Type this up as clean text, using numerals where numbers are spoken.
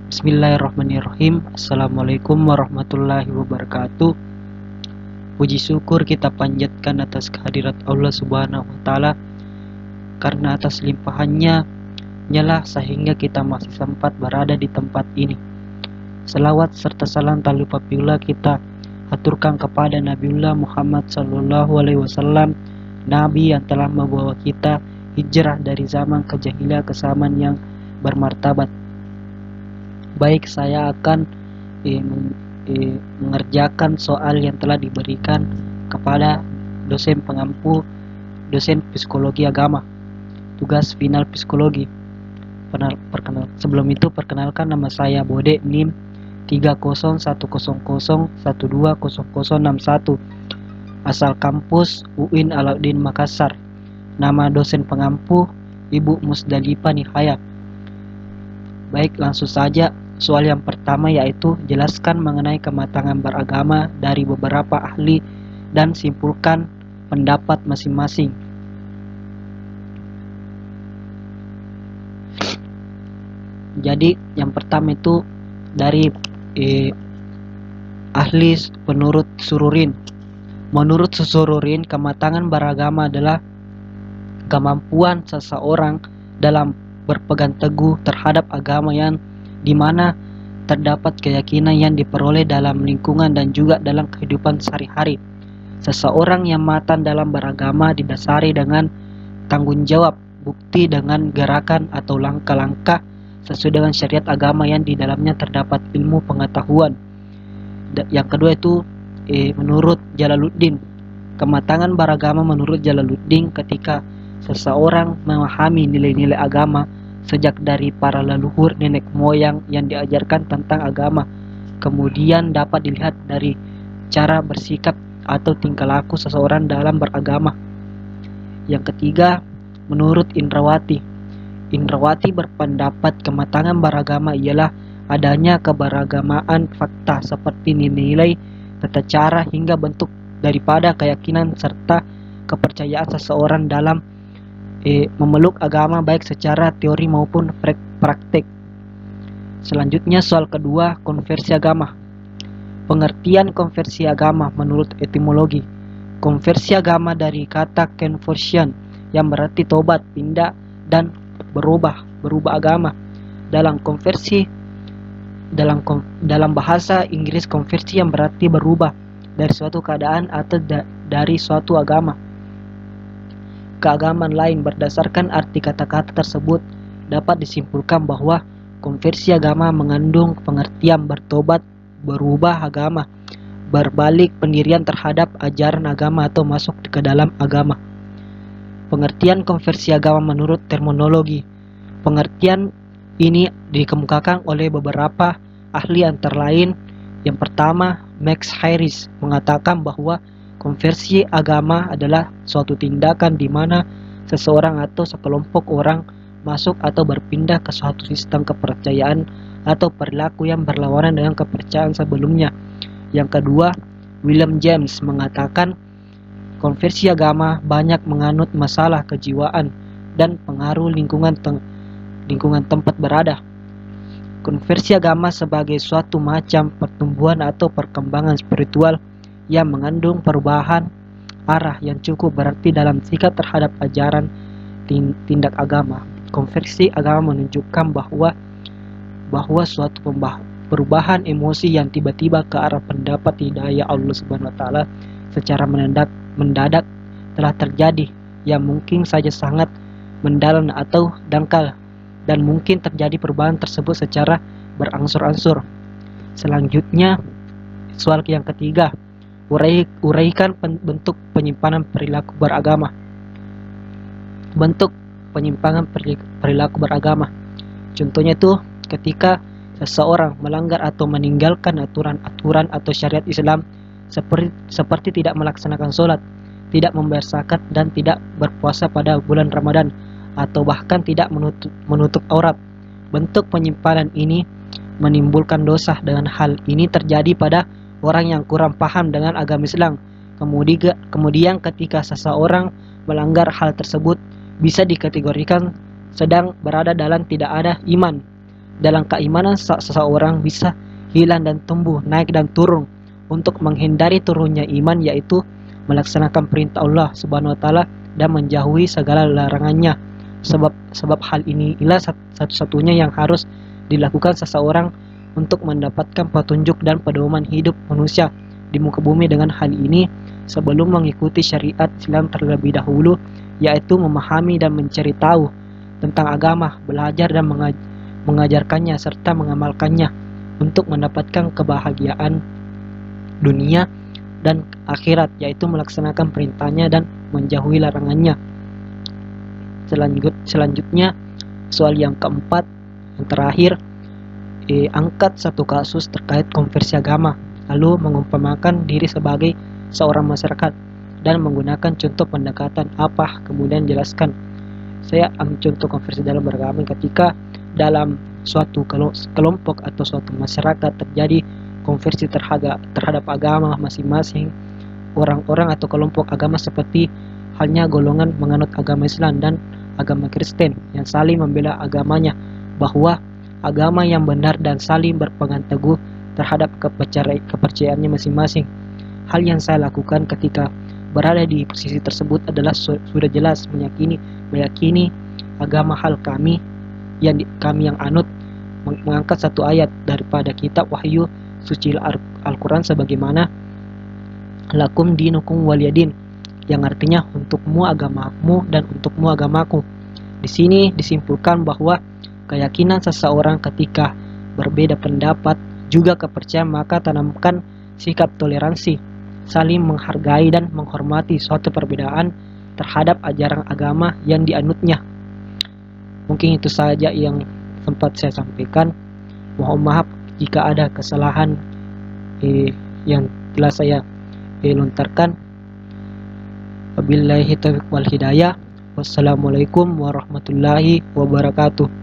Bismillahirrahmanirrahim. Assalamualaikum warahmatullahi wabarakatuh. Puji syukur kita panjatkan atas kehadirat Allah Subhanahu wa Ta'ala, karena atas limpahannya nyala sehingga kita masih sempat berada di tempat ini. Selawat serta salam tak lupa pula kita aturkan kepada Nabiullah Muhammad Sallallahu Alaihi Wasallam, Nabi yang telah membawa kita hijrah dari zaman kejahiliah ke zaman yang bermartabat. Baik, saya akan mengerjakan soal yang telah diberikan kepada dosen pengampu, dosen psikologi agama, tugas final psikologi. Sebelum itu perkenalkan, nama saya Bode, NIM 301001200061, asal kampus UIN Alauddin Makassar. Nama dosen pengampu Ibu Musdalifah Nihaya. Baik, langsung saja. Soal yang pertama yaitu jelaskan mengenai kematangan beragama dari beberapa ahli dan simpulkan pendapat masing-masing. Jadi yang pertama itu dari ahli menurut Sururin. Menurut Sururin, kematangan beragama adalah kemampuan seseorang dalam berpegang teguh terhadap agama yang dimana terdapat keyakinan yang diperoleh dalam lingkungan dan juga dalam kehidupan sehari-hari. Seseorang yang matang dalam beragama didasari dengan tanggung jawab, bukti dengan gerakan atau langkah-langkah sesuai dengan syariat agama yang di dalamnya terdapat ilmu pengetahuan. Yang kedua itu menurut Jalaluddin, kematangan beragama menurut Jalaluddin ketika seseorang memahami nilai-nilai agama sejak dari para leluhur nenek moyang yang diajarkan tentang agama, kemudian dapat dilihat dari cara bersikap atau tingkah laku seseorang dalam beragama. Yang ketiga, menurut Indrawati. Indrawati berpendapat kematangan beragama ialah adanya keberagamaan fakta seperti nilai, tata cara hingga bentuk daripada keyakinan serta kepercayaan seseorang dalam memeluk agama baik secara teori maupun praktik. Selanjutnya soal kedua, konversi agama. Pengertian konversi agama menurut etimologi. Konversi agama dari kata conversion yang berarti tobat, pindah dan berubah agama. Dalam bahasa Inggris, konversi yang berarti berubah dari suatu keadaan atau dari suatu agama keagamaan lain. Berdasarkan arti kata-kata tersebut dapat disimpulkan bahwa konversi agama mengandung pengertian bertobat, berubah agama, berbalik pendirian terhadap ajaran agama atau masuk ke dalam agama. Pengertian konversi agama menurut terminologi. Pengertian ini dikemukakan oleh beberapa ahli antara lain. Yang pertama, Max Harris mengatakan bahwa konversi agama adalah suatu tindakan di mana seseorang atau sekelompok orang masuk atau berpindah ke suatu sistem kepercayaan atau perilaku yang berlawanan dengan kepercayaan sebelumnya. Yang kedua, William James mengatakan konversi agama banyak menganut masalah kejiwaan dan pengaruh lingkungan tempat berada. Konversi agama sebagai suatu macam pertumbuhan atau perkembangan spiritual yang mengandung perubahan arah yang cukup berarti dalam sikap terhadap ajaran tindak agama. Konversi agama menunjukkan bahwa suatu perubahan emosi yang tiba-tiba ke arah pendapat hidayah Allah Subhanahu wa Ta'ala secara mendadak telah terjadi, yang mungkin saja sangat mendalam atau dangkal, dan mungkin terjadi perubahan tersebut secara berangsur-angsur. Selanjutnya, soal yang ketiga, uraikan bentuk penyimpanan perilaku beragama. Bentuk penyimpangan perilaku beragama. Contohnya itu ketika seseorang melanggar atau meninggalkan aturan-aturan atau syariat Islam seperti tidak melaksanakan sholat, tidak membayar zakat, dan tidak berpuasa pada bulan Ramadan, atau bahkan tidak menutup aurat. Bentuk penyimpanan ini menimbulkan dosa. Dengan hal ini terjadi pada orang yang kurang paham dengan agama Islam. Kemudian ketika seseorang melanggar hal tersebut bisa dikategorikan sedang berada dalam tidak ada iman. dalam keimanan seseorang bisa hilang dan tumbuh, naik dan turun. Untuk menghindari turunnya iman yaitu melaksanakan perintah Allah Subhanahu wa taala dan menjauhi segala larangannya. Sebab hal ini ialah satu-satunya yang harus dilakukan seseorang untuk mendapatkan petunjuk dan pedoman hidup manusia di muka bumi. Dengan hal ini, sebelum mengikuti syariat Islam terlebih dahulu, yaitu memahami dan mencari tahu tentang agama, belajar dan mengajarkannya serta mengamalkannya untuk mendapatkan kebahagiaan dunia dan akhirat, yaitu melaksanakan perintahnya dan menjauhi larangannya. Selanjutnya, soal yang keempat, yang terakhir, angkat satu kasus terkait konversi agama, lalu mengumpamakan diri sebagai seorang masyarakat dan menggunakan contoh pendekatan apa, kemudian jelaskan. Saya ambil contoh konversi dalam beragama ketika dalam suatu kelompok atau suatu masyarakat terjadi konversi terhadap agama masing-masing orang-orang atau kelompok agama, seperti halnya golongan menganut agama Islam dan agama Kristen yang saling membela agamanya, bahwa agama yang benar dan saling berpegang teguh terhadap kepercayaannya masing-masing. Hal yang saya lakukan ketika berada di posisi tersebut adalah sudah jelas meyakini agama hal kami yang anut mengangkat satu ayat daripada kitab wahyu suci Al-Quran sebagaimana lakum dinukum waliyadin, yang artinya untukmu agamamu dan untukmu agamaku. Di sini disimpulkan bahwa keyakinan seseorang ketika berbeda pendapat juga kepercayaan, maka tanamkan sikap toleransi, saling menghargai dan menghormati suatu perbedaan terhadap ajaran agama yang dianutnya. Mungkin itu saja yang sempat saya sampaikan. Mohon maaf jika ada kesalahan yang telah saya lontarkan. Wabillahi taufiq wal hidayah. Wassalamualaikum warahmatullahi wabarakatuh.